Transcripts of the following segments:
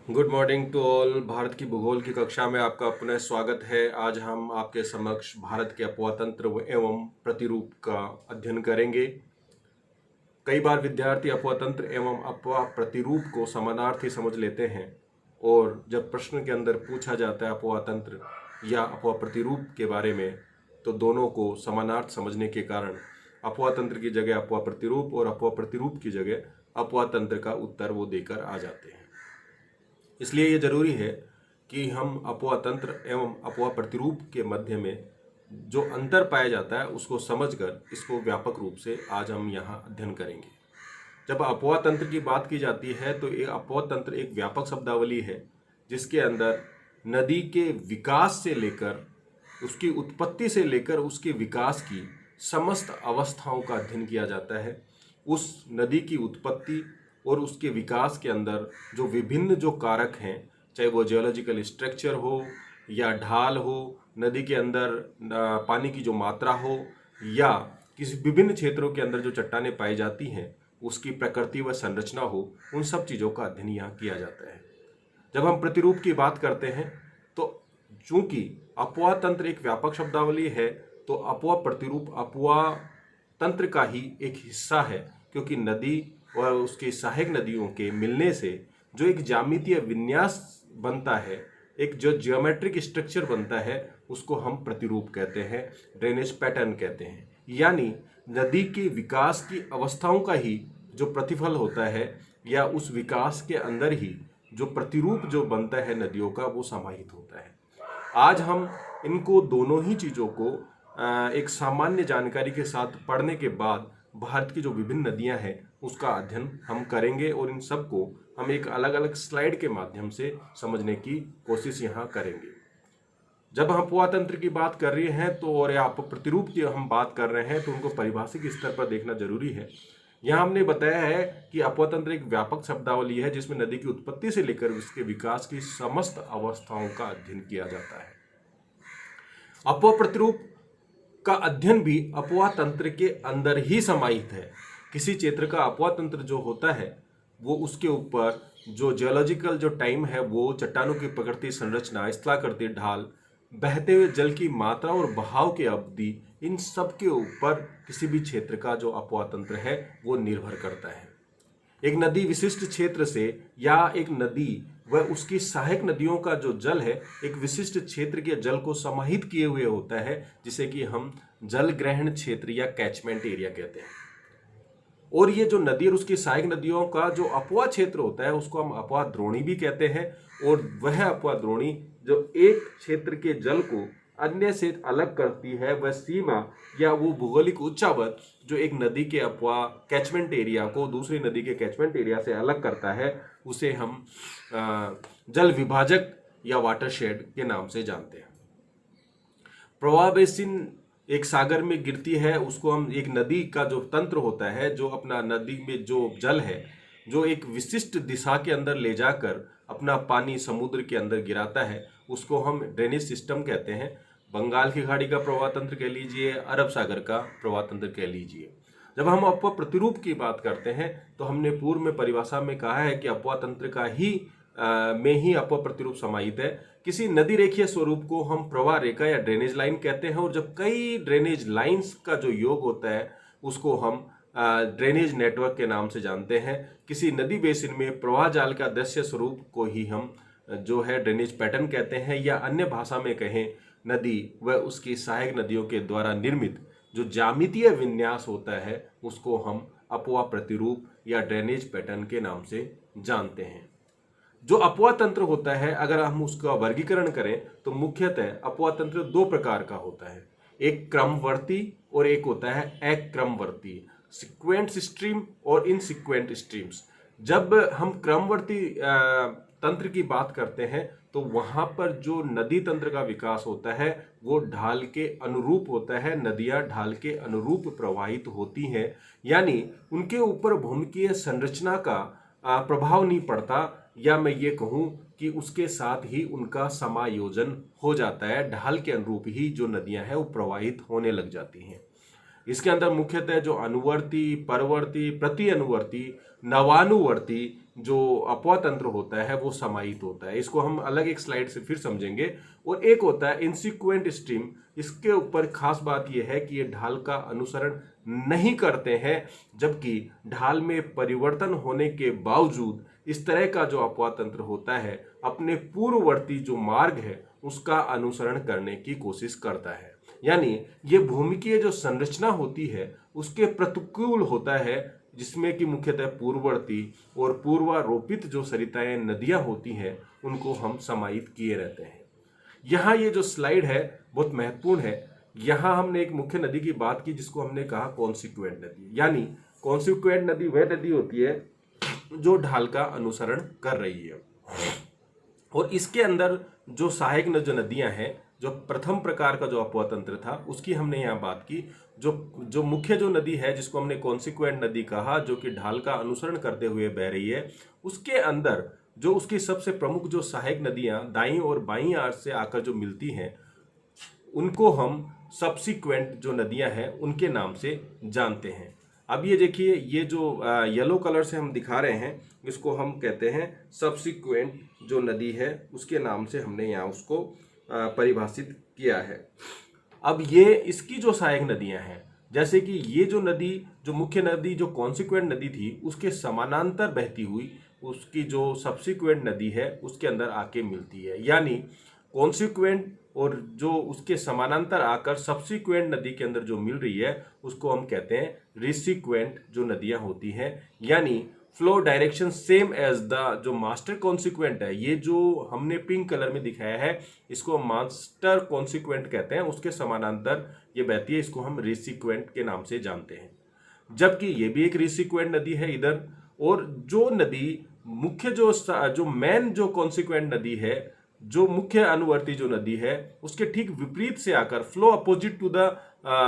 Good morning to all. Bharat की भूगोल की कक्षा में आपका पुनः स्वागत है। आज हम आपके समक्ष भारत के अपवातंत्र एवं प्रतिरूप का अध्ययन करेंगे। कई बार विद्यार्थी अपवातंत्र एवं अपवा प्रतिरूप को समानार्थी समझ लेते हैं और जब प्रश्न के अंदर पूछा जाता है अपवातंत्र या अपवा प्रतिरूप के बारे में तो दोनों को समानार्थ समझने के कारण अपवातंत्र की जगह अपवा प्रतिरूप और अपवा प्रतिरूप की जगह अपवातंत्र का उत्तर वो देकर आ जाते हैं। इसलिए ये जरूरी है कि हम अपवा तंत्र एवं अपवा प्रतिरूप के मध्य में जो अंतर पाया जाता है उसको समझकर इसको व्यापक रूप से आज हम यहाँ अध्ययन करेंगे। जब अपवा तंत्र की बात की जाती है तो ये अपवा तंत्र एक व्यापक शब्दावली है जिसके अंदर नदी के विकास से लेकर उसकी उत्पत्ति से लेकर उसके विकास की समस्त अवस्थाओं का अध्ययन किया जाता है। उस नदी की उत्पत्ति और उसके विकास के अंदर जो विभिन्न जो कारक हैं, चाहे वो जियोलॉजिकल स्ट्रक्चर हो या ढाल हो, नदी के अंदर पानी की जो मात्रा हो या किसी विभिन्न क्षेत्रों के अंदर जो चट्टानें पाई जाती हैं उसकी प्रकृति व संरचना हो, उन सब चीज़ों का अध्ययन यहाँ किया जाता है। जब हम प्रतिरूप की बात करते हैं तो चूंकि अपवा तंत्र एक व्यापक शब्दावली है तो अपवा प्रतिरूप अपवा तंत्र का ही एक हिस्सा है, क्योंकि नदी और उसकी सहायक नदियों के मिलने से जो एक ज्यामितीय विन्यास बनता है, एक जो जियोमेट्रिक स्ट्रक्चर बनता है, उसको हम प्रतिरूप कहते हैं, ड्रेनेज पैटर्न कहते हैं। यानी नदी के विकास की अवस्थाओं का ही जो प्रतिफल होता है या उस विकास के अंदर ही जो प्रतिरूप जो बनता है नदियों का, वो समाहित होता है। आज हम इनको दोनों ही चीज़ों को एक सामान्य जानकारी के साथ पढ़ने के बाद भारत की जो विभिन्न नदियां हैं उसका अध्ययन हम करेंगे और इन सब को हम एक अलग अलग स्लाइड के माध्यम से समझने की कोशिश यहाँ करेंगे। जब हम अपवा तंत्र की बात कर रहे हैं तो और या प्रतिरूप की हम बात कर रहे हैं तो उनको परिभाषिक स्तर पर देखना जरूरी है। यहाँ हमने बताया है कि अपवा तंत्र एक व्यापक शब्दावली है जिसमें नदी की उत्पत्ति से लेकर उसके विकास की समस्त अवस्थाओं का अध्ययन किया जाता है। अपवा प्रतिरूप का अध्ययन भी अपवा तंत्र के अंदर ही समाहित है। किसी क्षेत्र का अपवा तंत्र जो होता है वो उसके ऊपर जो जियोलॉजिकल जो टाइम है, वो चट्टानों की प्रकृति, संरचना, स्थलाकृति, ढाल, बहते हुए जल की मात्रा और बहाव की अवधि, इन सब के ऊपर किसी भी क्षेत्र का जो अपवा तंत्र है वो निर्भर करता है। एक नदी विशिष्ट क्षेत्र से या एक नदी व उसकी सहायक नदियों का जो जल है एक विशिष्ट क्षेत्र के जल को समाहित किए हुए होता है, जिसे कि हम जल ग्रहण क्षेत्र या कैचमेंट एरिया कहते हैं। और ये जो नदी और उसकी सहायक नदियों का जो अपवा क्षेत्र होता है उसको हम अपवा द्रोणी भी कहते हैं। और वह अपवा द्रोणी जो एक क्षेत्र के जल को अन्य से अलग करती है, वह सीमा या वो भौगोलिक उच्चावत जो एक नदी के अपवा कैचमेंट एरिया को दूसरी नदी के कैचमेंट एरिया से अलग करता है, उसे हम जल विभाजक या वाटरशेड के नाम से जानते हैं। प्रवाह बेसिन एक सागर में गिरती है, उसको हम एक नदी का जो तंत्र होता है, जो अपना नदी में जो जल है जो एक विशिष्ट दिशा के अंदर ले जाकर अपना पानी समुद्र के अंदर गिराता है, उसको हम ड्रेनेज सिस्टम कहते हैं। बंगाल की खाड़ी का प्रवाह तंत्र कह लीजिए, अरब सागर का प्रवाह तंत्र कह लीजिए। जब हम अपवा प्रतिरूप की बात करते हैं तो हमने पूर्व में परिभाषा में कहा है कि अपवा तंत्र का ही में ही अपवा प्रतिरूप समाहित है। किसी नदी रेखीय स्वरूप को हम प्रवाह रेखा या ड्रेनेज लाइन कहते हैं, और जब कई ड्रेनेज लाइंस का जो योग होता है उसको हम ड्रेनेज नेटवर्क के नाम से जानते हैं। किसी नदी बेसिन में प्रवाह जाल का दृश्य स्वरूप को ही हम जो है ड्रेनेज पैटर्न कहते हैं, या अन्य भाषा में कहें नदी व उसकी सहायक नदियों के द्वारा निर्मित जो ज्यामितीय विन्यास होता है उसको हम अपवा प्रतिरूप या ड्रेनेज पैटर्न के नाम से जानते हैं। जो अपवा तंत्र होता है, अगर हम उसका वर्गीकरण करें तो मुख्यतः अपवा तंत्र दो प्रकार का होता है, एक क्रमवर्ती और एक होता है अक्रमवर्ती, सिक्वेंट स्ट्रीम और इनसिक्वेंट स्ट्रीम्स। जब हम क्रमवर्ती तंत्र की बात करते हैं तो वहां पर जो नदी तंत्र का विकास होता है वो ढाल के अनुरूप होता है। नदियां ढाल के अनुरूप प्रवाहित होती हैं, यानी उनके ऊपर भूमिकीय संरचना का प्रभाव नहीं पड़ता, या मैं ये कहूँ कि उसके साथ ही उनका समायोजन हो जाता है। ढाल के अनुरूप ही जो नदियां हैं वो प्रवाहित होने लग जाती हैं। इसके अंदर मुख्यतः जो अनुवर्ती, परवर्ती, प्रति अनुवर्ती नवानुवर्ती जो अपवा तंत्र होता है वो समाहित होता है। इसको हम अलग एक स्लाइड से फिर समझेंगे। और एक होता है इंसिक्वेंट स्ट्रीम। इसके ऊपर खास बात यह है कि ये ढाल का अनुसरण नहीं करते हैं, जबकि ढाल में परिवर्तन होने के बावजूद इस तरह का जो अपवा तंत्र होता है अपने पूर्ववर्ती जो मार्ग है उसका अनुसरण करने की कोशिश करता है। यानी ये भूमिकीय जो संरचना होती है उसके प्रतिकूल होता है, जिसमें कि मुख्यतः पूर्ववर्ती और पूर्वारोपित जो सरिताएं नदियां होती हैं उनको हम समाहित किए रहते हैं। यहाँ ये जो स्लाइड है बहुत महत्वपूर्ण है। यहाँ हमने एक मुख्य नदी की बात की जिसको हमने कहा कॉन्सिक्वेंट नदी। यानी कॉन्सिक्वेंट नदी वह नदी होती है जो ढाल का अनुसरण कर रही है। और इसके अंदर जो सहायक जो नदियां हैं, जो प्रथम प्रकार का जो अपवा तंत्र था उसकी हमने यहाँ बात की। जो मुख्य जो नदी है जिसको हमने कॉन्सिक्वेंट नदी कहा, जो कि ढाल का अनुसरण करते हुए बह रही है, उसके अंदर जो उसकी सबसे प्रमुख जो सहायक नदियां दाईं और बाईं आर से आकर जो मिलती हैं उनको हम सब्सिक्वेंट जो नदियां हैं उनके नाम से जानते हैं। अब ये देखिए, ये जो येलो कलर से हम दिखा रहे हैं इसको हम कहते हैं सब्सिक्वेंट जो नदी है, उसके नाम से हमने यहाँ उसको परिभाषित किया है। अब ये इसकी जो सहायक नदियां हैं, जैसे कि ये जो नदी, जो मुख्य नदी जो कॉन्सिक्वेंट नदी थी उसके समानांतर बहती हुई उसकी जो सब्सिक्वेंट नदी है उसके अंदर आके मिलती है। यानी कॉन्सिक्वेंट और जो उसके समानांतर आकर सब्सिक्वेंट नदी के अंदर जो मिल रही है उसको हम कहते हैं रिसिक्वेंट जो नदियां होती हैं। यानी flow direction same as the जो मास्टर कॉन्सिक्वेंट है, ये जो हमने पिंक कलर में दिखाया है इसको मास्टर कॉन्सिक्वेंट कहते हैं, उसके समानांतर ये बहती है, इसको हम रिसिक्वेंट के नाम से जानते हैं। जबकि ये भी एक रिसिक्वेंट नदी है इधर। और जो नदी मुख्य जो मेन जो कॉन्सिक्वेंट नदी है, जो मुख्य अनुवर्ती जो नदी है, उसके ठीक विपरीत से आकर flow opposite to the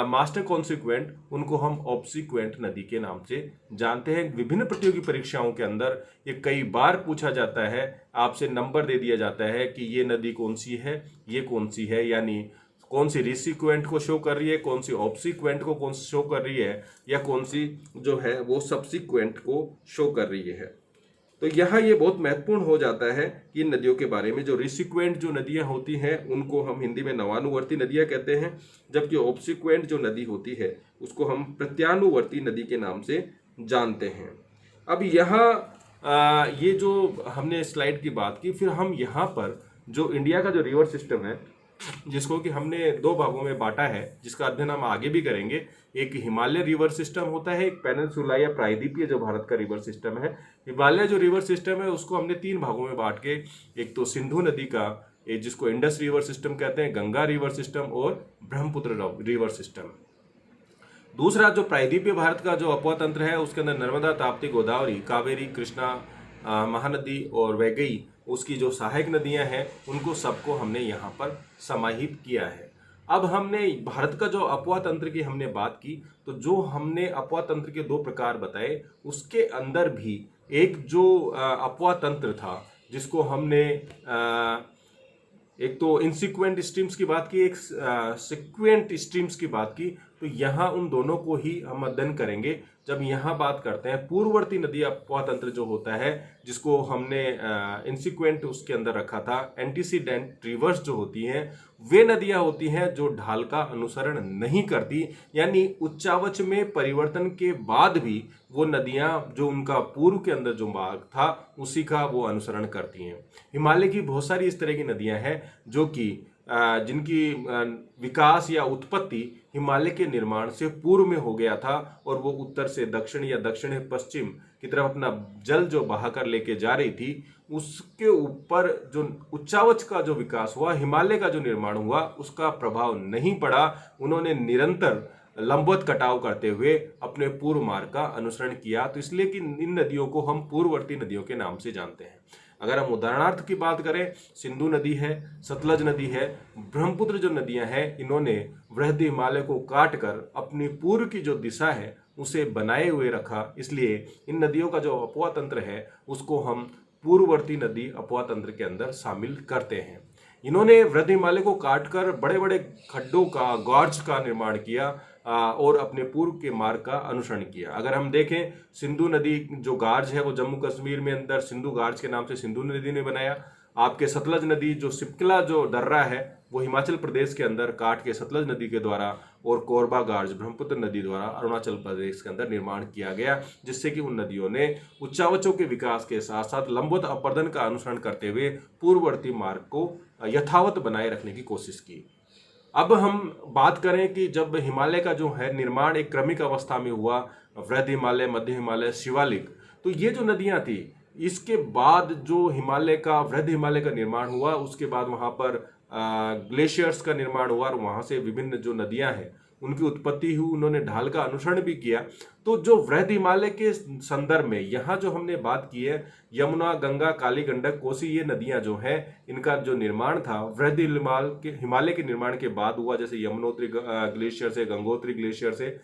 master consequent, उनको हम ऑब्सिक्वेंट नदी के नाम से जानते हैं। विभिन्न प्रतियोगी परीक्षाओं के अंदर ये कई बार पूछा जाता है, आपसे नंबर दे दिया जाता है कि ये नदी कौन सी है, ये कौन सी है, यानी कौन सी रिसिक्वेंट को शो कर रही है, कौन सी ऑब्सिक्वेंट को कौन शो कर रही है, या कौन सी जो है वो सब्सिक्वेंट को शो कर रही है। तो यहाँ ये बहुत महत्वपूर्ण हो जाता है कि इन नदियों के बारे में। जो रिसिक्वेंट जो नदियाँ होती हैं उनको हम हिंदी में नवानुवर्ती नदियाँ कहते हैं, जबकि ऑब्सिक्वेंट जो नदी होती है उसको हम प्रत्यानुवर्ती नदी के नाम से जानते हैं। अब यहाँ ये जो हमने स्लाइड की बात की, फिर हम यहाँ पर जो इंडिया का जो रिवर सिस्टम है जिसको कि हमने दो भागों में बांटा है, जिसका अध्ययन हम आगे भी करेंगे। एक हिमालय रिवर सिस्टम होता है, एक पेनिनसुला या प्रायद्वीपीय जो भारत का रिवर सिस्टम है। हिमालय जो रिवर सिस्टम है उसको हमने तीन भागों में बांट के, एक तो सिंधु नदी का, एक जिसको इंडस रिवर सिस्टम कहते हैं, गंगा रिवर सिस्टम और ब्रह्मपुत्र रिवर सिस्टम। दूसरा जो प्रायद्वीपीय भारत का जो अपवा तंत्र है उसके अंदर नर्मदा, ताप्ती, गोदावरी, कावेरी, कृष्णा, महानदी और वैगई, उसकी जो सहायक नदियां हैं उनको सबको हमने यहाँ पर समाहित किया है। अब हमने भारत का जो अपवा तंत्र की हमने बात की, तो जो हमने अपवा तंत्र के दो प्रकार बताए उसके अंदर भी एक जो अपवा तंत्र था जिसको हमने एक तो इनसिक्वेंट स्ट्रीम्स की बात की, एक सिक्वेंट स्ट्रीम्स की बात की। तो यहाँ उन दोनों को ही हम अध्ययन करेंगे जब यहाँ बात करते हैं पूर्ववर्ती नदी अपवा तंत्र जो होता है, जिसको हमने इनसिक्वेंट उसके अंदर रखा था। एंटीसीडेंट रिवर्स जो होती हैं वे नदियाँ होती हैं जो ढाल का अनुसरण नहीं करती, यानी उच्चावच में परिवर्तन के बाद भी वो नदियाँ जो उनका पूर्व के अंदर जो मार्ग था उसी का वो अनुसरण करती हैं। हिमालय की बहुत सारी इस तरह की नदियाँ हैं जो कि जिनकी विकास या उत्पत्ति हिमालय के निर्माण से पूर्व में हो गया था और वो उत्तर से दक्षिण या दक्षिण पश्चिम की तरफ अपना जल जो बहा कर लेके जा रही थी, उसके ऊपर जो उच्चावच का जो विकास हुआ, हिमालय का जो निर्माण हुआ, उसका प्रभाव नहीं पड़ा। उन्होंने निरंतर लंबवत कटाव करते हुए अपने पूर्व मार्ग का अनुसरण किया। तो इसलिए कि इन नदियों को हम पूर्ववर्ती नदियों के नाम से जानते हैं। अगर हम उदाहरणार्थ की बात करें, सिंधु नदी है, सतलज नदी है, ब्रह्मपुत्र जो नदियां हैं, इन्होंने वृहद हिमालय को काट कर अपनी पूर्व की जो दिशा है उसे बनाए हुए रखा। इसलिए इन नदियों का जो अपवा तंत्र है उसको हम पूर्ववर्ती नदी अपवा तंत्र के अंदर शामिल करते हैं। इन्होंने वृहद हिमालय को काटकर बड़े बड़े खड्डों का, गॉर्ज का निर्माण किया और अपने पूर्व के मार्ग का अनुसरण किया। अगर हम देखें, सिंधु नदी जो गार्ज है वो जम्मू कश्मीर में अंदर सिंधु गार्ज के नाम से सिंधु नदी ने बनाया। आपके सतलज नदी जो सिपकला जो दर्रा है वो हिमाचल प्रदेश के अंदर काट के सतलज नदी के द्वारा और कोरबा गार्ज ब्रह्मपुत्र नदी द्वारा अरुणाचल प्रदेश के अंदर निर्माण किया गया, जिससे कि उन नदियों ने उच्चावचों के विकास के साथ साथ लंबवत अपरदन का अनुसरण करते हुए पूर्ववर्ती मार्ग को यथावत बनाए रखने की कोशिश की। अब हम बात करें कि जब हिमालय का जो है निर्माण एक क्रमिक अवस्था में हुआ, वृहद हिमालय, मध्य हिमालय, शिवालिक, तो ये जो नदियां थी, इसके बाद जो हिमालय का वृहद हिमालय का निर्माण हुआ, उसके बाद वहां पर ग्लेशियर्स का निर्माण हुआ और वहां से विभिन्न जो नदियां हैं उनकी उत्पत्ति हुई। उन्होंने ढाल का अनुसरण भी किया। तो जो वृहद हिमालय के संदर्भ में यहाँ जो हमने बात की है, यमुना, गंगा, काली, गंडक, कोसी, ये नदियां जो हैं इनका जो निर्माण था वृहद हिमालय के निर्माण के बाद हुआ, जैसे यमुनोत्री ग्लेशियर से, गंगोत्री ग्लेशियर से।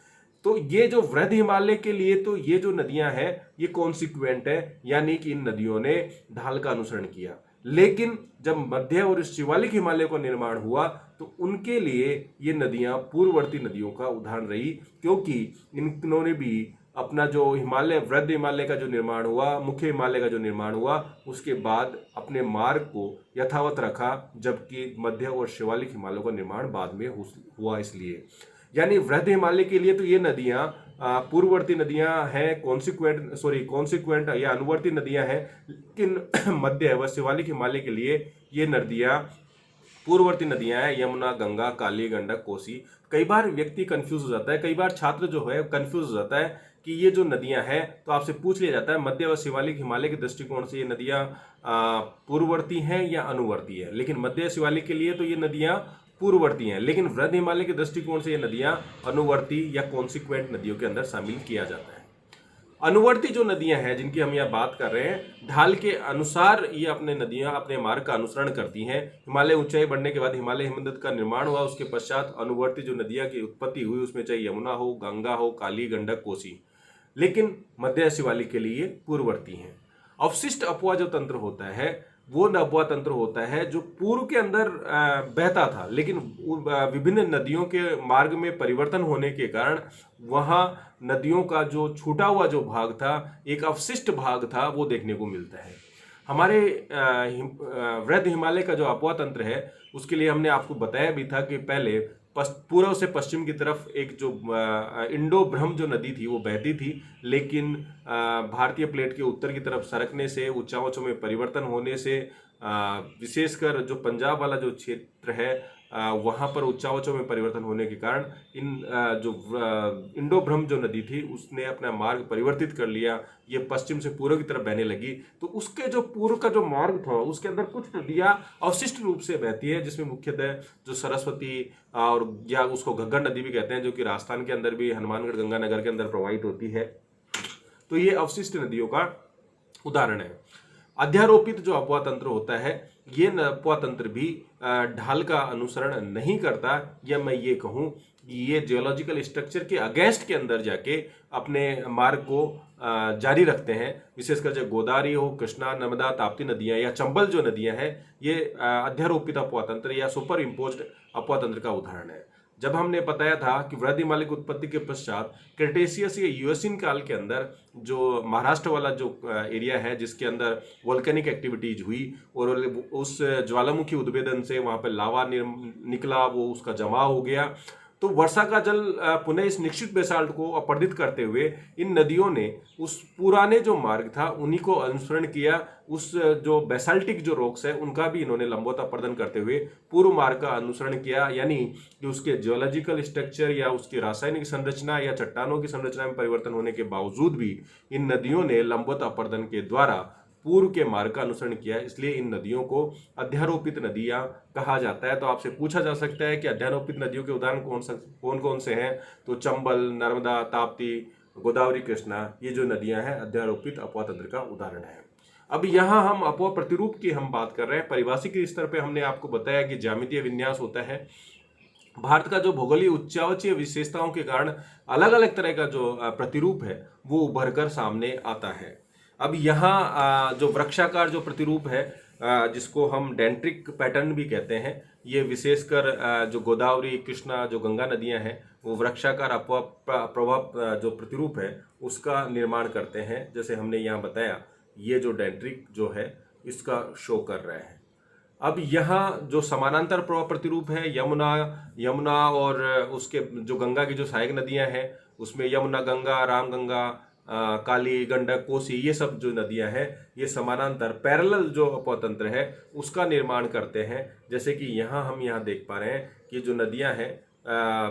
तो ये जो वृहद हिमालय के लिए तो ये जो नदियां हैं ये कॉन्सिक्वेंट है, यानी कि इन नदियों ने ढाल का अनुसरण किया। लेकिन जब मध्य और शिवालिक हिमालय का निर्माण हुआ तो उनके लिए ये नदियां पूर्ववर्ती नदियों का उदाहरण रही, क्योंकि इन्होंने भी अपना जो हिमालय, वृहद हिमालय का जो निर्माण हुआ, मुख्य हिमालय का जो निर्माण हुआ, उसके बाद अपने मार्ग को यथावत रखा, जबकि मध्य और शिवालिक हिमालय का निर्माण बाद में हुआ। इसलिए यानी वृहद हिमालय के लिए तो ये नदियां पूर्ववर्ती नदियां हैं, कॉन्सिक्वेंट या अनुवर्ती नदियां हैं, लेकिन मध्य व शिवालिक हिमालय के लिए ये नदियां पूर्ववर्ती नदियां हैं, यमुना, गंगा, काली, गंडक, कोसी। कई बार व्यक्ति कंफ्यूज हो जाता है, कई बार छात्र जो है कंफ्यूज हो जाता है कि ये जो नदियां हैं, तो आपसे पूछ लिया जाता है मध्य व शिवालिक हिमालय के दृष्टिकोण से ये नदियां पूर्ववर्ती हैं या अनुवर्ती है। लेकिन मध्य शिवालिक के लिए तो ये नदियां पूर्ववर्ती हैं, लेकिन वृहद हिमालय के दृष्टिकोण से ये नदियां अनुवर्ती या कॉन्सिक्वेंट नदियों के अंदर शामिल किया जाता है। अनुवर्ती जो नदियां हैं जिनकी हम यहाँ बात कर रहे हैं, ढाल के अनुसार ये अपने नदियां अपने मार्ग का अनुसरण करती हैं। हिमालय ऊंचाई बढ़ने के बाद हिमालय हिमनद का निर्माण हुआ, उसके पश्चात अनुवर्ती जो नदियां की उत्पत्ति हुई, उसमें चाहे यमुना हो, गंगा हो, काली, गंडक, कोसी, लेकिन मध्य शिवालिक के लिए पूर्ववर्ती हैं। अवशिष्ट अपवा जो तंत्र होता है वो अपवा तंत्र होता है जो पूर्व के अंदर बहता था, लेकिन विभिन्न नदियों के मार्ग में परिवर्तन होने के कारण वहां नदियों का जो छूटा हुआ जो भाग था, एक अवशिष्ट भाग था, वो देखने को मिलता है। हमारे वृहद हिमालय का जो अपवा तंत्र है उसके लिए हमने आपको बताया भी था कि पहले पूर्व से पश्चिम की तरफ एक जो इंडो ब्रह्म जो नदी थी वो बहती थी, लेकिन भारतीय प्लेट के उत्तर की तरफ सरकने से, उच्चावचों में परिवर्तन होने से, विशेषकर जो पंजाब वाला जो क्षेत्र है वहाँ पर उच्चावचों में परिवर्तन होने के कारण जो इंडो ब्रह्म जो नदी थी उसने अपना मार्ग परिवर्तित कर लिया, ये पश्चिम से पूर्व की तरफ बहने लगी। तो उसके जो पूर्व का जो मार्ग था उसके अंदर कुछ नदियाँ अवशिष्ट रूप से बहती है, जिसमें मुख्यतः जो सरस्वती और या उसको घग्गर नदी भी कहते हैं, जो कि राजस्थान के अंदर भी हनुमानगढ़ गंगानगर के अंदर प्रवाहित होती है। तो ये अवशिष्ट नदियों का उदाहरण है। अध्यारोपित जो अपवा तंत्र होता है, ये अपवा तंत्र भी ढाल का अनुसरण नहीं करता, या मैं ये कहूँ कि ये जियोलॉजिकल स्ट्रक्चर के अगेंस्ट के अंदर जाके अपने मार्ग को जारी रखते हैं। विशेषकर जो गोदावरी हो, कृष्णा, नर्मदा, ताप्ती नदियाँ या चंबल जो नदियाँ हैं, ये अध्यारोपित अपवा तंत्र या सुपर इम्पोज्ड अपवा तंत्र का उदाहरण है। जब हमने बताया था कि वृहद हिमालय की उत्पत्ति के पश्चात क्रेटेशियस या यूएसिन काल के अंदर जो महाराष्ट्र वाला जो एरिया है जिसके अंदर वोल्केनिक एक्टिविटीज हुई और उस ज्वालामुखी उद्भेदन से वहाँ पर लावा निकला, वो उसका जमा हो गया, तो वर्षा का जल पुनः इस निश्चित बेसाल्ट को अपरदित करते हुए इन नदियों ने उस पुराने जो मार्ग था उन्हीं को अनुसरण किया। उस जो बेसाल्टिक जो रॉक्स है उनका भी इन्होंने लंबवत अपरदन करते हुए पूर्व मार्ग का अनुसरण किया, यानी कि उसके जियोलॉजिकल स्ट्रक्चर या उसकी रासायनिक संरचना या चट्टानों की संरचना में परिवर्तन होने के बावजूद भी इन नदियों ने लंबवत अपरदन के द्वारा पूर्व के मार्ग का अनुसरण किया है, इसलिए इन नदियों को अध्यारोपित नदियां कहा जाता है। तो आपसे पूछा जा सकता है कि अध्यारोपित नदियों के उदाहरण कौन कौन से हैं, तो चंबल, नर्मदा, ताप्ती, गोदावरी, कृष्णा, ये जो नदियां हैं अध्यारोपित अपवा तंत्र का उदाहरण है। अब यहाँ हम अपवा प्रतिरूप की हम बात कर रहे हैं। परिभाषिक के स्तर पर हमने आपको बताया कि ज्यामितीय विन्यास होता है। भारत का जो भौगोलिक उच्चावचीय विशेषताओं के कारण अलग अलग तरह का जो प्रतिरूप है वो उभर कर सामने आता है। अब यहाँ जो वृक्षाकार जो प्रतिरूप है जिसको हम डेंट्रिक पैटर्न भी कहते हैं, ये विशेषकर जो गोदावरी, कृष्णा, जो गंगा नदियाँ हैं वो वृक्षाकार अपवाह प्रभाव जो प्रतिरूप है उसका निर्माण करते हैं। जैसे हमने यहाँ बताया, ये जो डेंड्रिक जो है इसका शो कर रहे हैं। अब यहाँ जो समानांतर प्रवाह प्रतिरूप है, यमुना और उसके जो गंगा की जो सहायक नदियां हैं उसमें यमुना, गंगा, रामगंगा, काली, गंडक, कोसी, ये सब जो नदियां हैं ये समानांतर पैरेलल जो अपतंत्र है उसका निर्माण करते हैं। जैसे कि हम यहाँ देख पा रहे हैं कि जो नदियां हैं,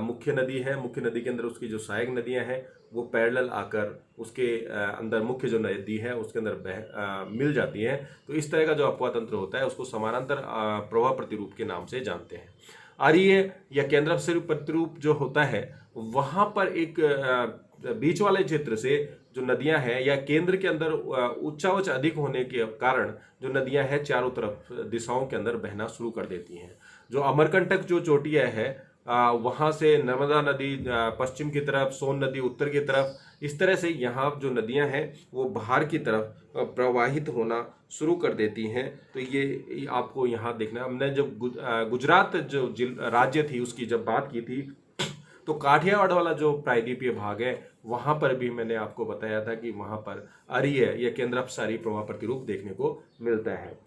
मुख्य नदी है, मुख्य नदी के अंदर उसकी जो सहायक नदियां हैं वो पैरेलल आकर उसके अंदर मुख्य जो नदी है उसके अंदर मिल जाती हैं। तो इस तरह का जो अपवाह तंत्र होता है उसको समानांतर प्रवाह प्रतिरूप के नाम से जानते हैं। आर्य या केंद्र प्रतिरूप जो होता है वहां पर एक बीच वाले क्षेत्र से जो नदियां हैं या केंद्र के अंदर उच्चावच अधिक होने के कारण जो नदियां हैं चारों तरफ दिशाओं के अंदर बहना शुरू कर देती हैं। जो अमरकंटक जो चोटियां है वहां से नर्मदा नदी पश्चिम की तरफ, सोन नदी उत्तर की तरफ, इस तरह से यहाँ जो नदियां हैं वो बाहर की तरफ प्रवाहित होना शुरू कर देती हैं। तो ये आपको यहाँ देखना, हमने जब गुजरात जो राज्य थी उसकी जब बात की थी तो काठियावाड़ वाला जो प्रायद्वीपीय भाग है वहां पर भी मैंने आपको बताया था कि वहां पर अरीय या केंद्रापसारी प्रवाह प्रतिरूप देखने को मिलता है।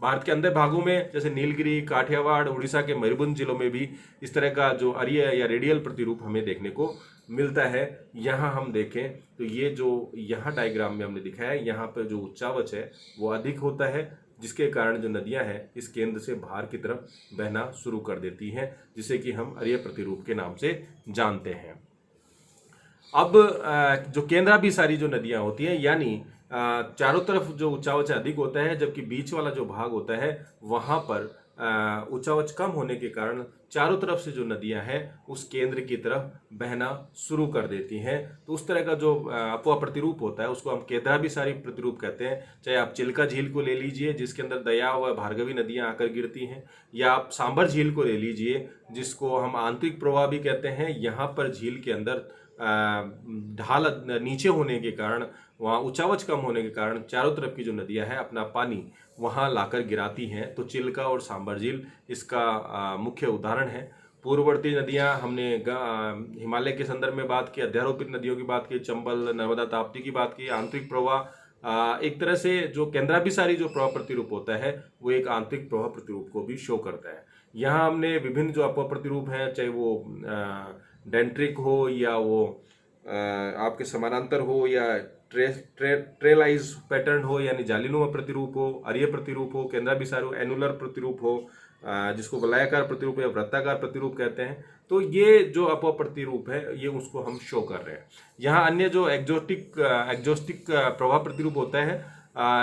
भारत के अंदर भागों में जैसे नीलगिरी, काठियावाड़, उड़ीसा के मयूरभंज जिलों में भी इस तरह का जो अरीय या रेडियल प्रतिरूप हमें देखने को मिलता है। यहाँ हम देखें तो ये जो यहाँ डायग्राम में हमने दिखाया है, यहाँ पर जो उच्चावच है वो अधिक होता है, जिसके कारण जो नदियां हैं इस केंद्र से बाहर की तरफ बहना शुरू कर देती हैं, जिसे कि हम अरीय प्रतिरूप के नाम से जानते हैं। अब जो केंद्राभिसारी जो नदियां होती हैं, यानी चारों तरफ जो उच्चावच अधिक होता है जबकि बीच वाला जो भाग होता है वहां पर उच्चावच कम होने के कारण चारों तरफ से जो नदियां हैं उस केंद्र की तरफ बहना शुरू कर देती हैं। तो उस तरह का जो अपवाह प्रतिरूप होता है उसको हम केंद्राभिसारी प्रतिरूप कहते हैं। चाहे आप चिल्का झील को ले लीजिए जिसके अंदर दया व भार्गवी नदियां आकर गिरती हैं, या आप सांबर झील को ले लीजिए जिसको हम आंतरिक प्रवाह भी कहते हैं। यहाँ पर झील के अंदर ढाल नीचे होने के कारण, वहाँ उच्चावच कम होने के कारण चारों तरफ की जो नदियां हैं अपना पानी वहाँ लाकर गिराती हैं। तो चिल्का और सांबर झील इसका मुख्य उदाहरण है। पूर्ववर्ती नदियां हमने हिमालय के संदर्भ में बात की, अध्यारोपित नदियों की बात की, चंबल, नर्मदा, ताप्ती की बात की। आंतरिक प्रवाह एक तरह से जो केंद्राभिसारी जो प्रवाह प्रतिरूप होता है वो एक आंतरिक प्रवाह प्रतिरूप को भी शो करता है। यहाँ हमने विभिन्न जो अपवाह प्रतिरूप हैं, चाहे वो डेंट्रिक हो या वो आपके समानांतर हो या ट्रेलाइज पैटर्न हो यानी जालीनुमा प्रतिरूप हो, अरीय प्रतिरूप हो, केंद्राभिसारी एनुलर प्रतिरूप हो, जिसको वलयाकार प्रतिरूप या वृत्ताकार प्रतिरूप कहते हैं। तो ये जो अपवाह प्रतिरूप है ये उसको हम शो कर रहे हैं। यहाँ अन्य जो एग्जॉस्टिक प्रवाह प्रतिरूप होता है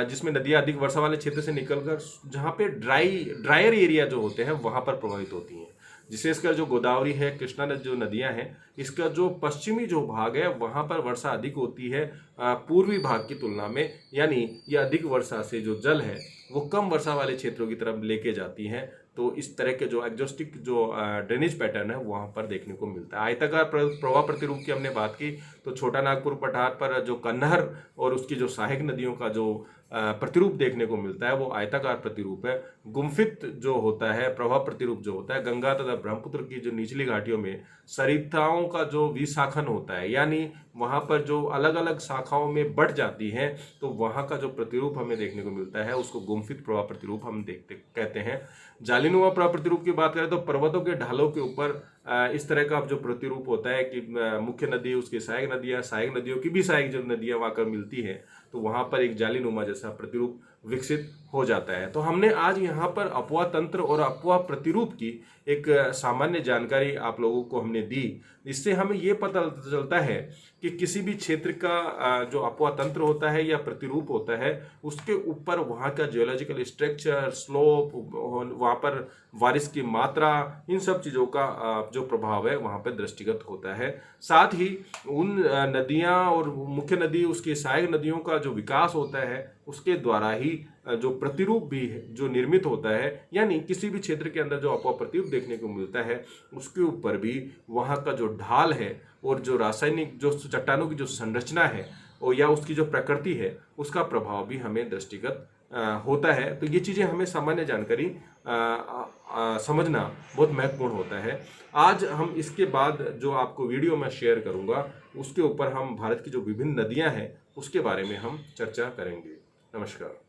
जिसमें नदियाँ अधिक वर्षा वाले क्षेत्र से निकलकर जहाँ पे ड्रायर एरिया जो होते हैं वहाँ पर प्रभावित होती हैं। विशेषकर जो गोदावरी है, कृष्णा नदी जो नदियां हैं, इसका जो पश्चिमी जो भाग है वहां पर वर्षा अधिक होती है पूर्वी भाग की तुलना में, यानी ये अधिक वर्षा से जो जल है वो कम वर्षा वाले क्षेत्रों की तरफ लेके जाती हैं। तो इस तरह के जो एग्जॉस्टिक जो ड्रेनेज पैटर्न है वहां पर देखने को मिलता है। आयताकार प्रवाह प्रतिरूप की हमने बात की तो छोटा नागपुर पठार पर जो कन्नहर और उसकी जो सहायक नदियों का जो प्रतिरूप देखने को मिलता है वो आयताकार प्रतिरूप है। गुम्फित जो होता है प्रवाह प्रतिरूप जो होता है गंगा तथा ब्रह्मपुत्र की जो निचली घाटियों में सरिताओं का जो विशाखन होता है, यानी वहां पर जो अलग अलग शाखाओं में बढ़ जाती हैं, तो वहां का जो प्रतिरूप हमें देखने को मिलता है उसको गुम्फित प्रवाह प्रतिरूप हम कहते हैं। जालीनुमा प्रवाह प्रतिरूप की बात करें तो पर्वतों के ढालों के ऊपर इस तरह का जो प्रतिरूप होता है कि मुख्य नदी, उसकी सहायक नदियों की भी सहायक जो नदियां वहां कर मिलती है, तो वहां पर एक जालीनुमा जैसा प्रतिरूप विकसित हो जाता है। तो हमने आज यहाँ पर अपवाह तंत्र और अपवाह प्रतिरूप की एक सामान्य जानकारी आप लोगों को हमने दी। इससे हमें ये पता चलता है कि किसी भी क्षेत्र का जो अपवाह तंत्र होता है या प्रतिरूप होता है उसके ऊपर वहाँ का जियोलॉजिकल स्ट्रक्चर, स्लोप, वहाँ पर बारिश की मात्रा, इन सब चीज़ों का जो प्रभाव है वहाँ पर दृष्टिगत होता है। साथ ही उन नदियाँ और मुख्य नदी, उसकी सहायक नदियों का जो विकास होता है उसके द्वारा ही जो प्रतिरूप भी है जो निर्मित होता है, यानी किसी भी क्षेत्र के अंदर जो अपवाह प्रतिरूप देखने को मिलता है उसके ऊपर भी वहाँ का जो ढाल है और जो रासायनिक जो चट्टानों की जो संरचना है और या उसकी जो प्रकृति है उसका प्रभाव भी हमें दृष्टिगत होता है, तो ये चीज़ें हमें सामान्य जानकारी समझना बहुत महत्वपूर्ण होता है। आज हम इसके बाद जो आपको वीडियो मैं शेयर करूँगा उसके ऊपर हम भारत की जो विभिन्न नदियाँ हैं उसके बारे में हम चर्चा करेंगे। नमस्कार।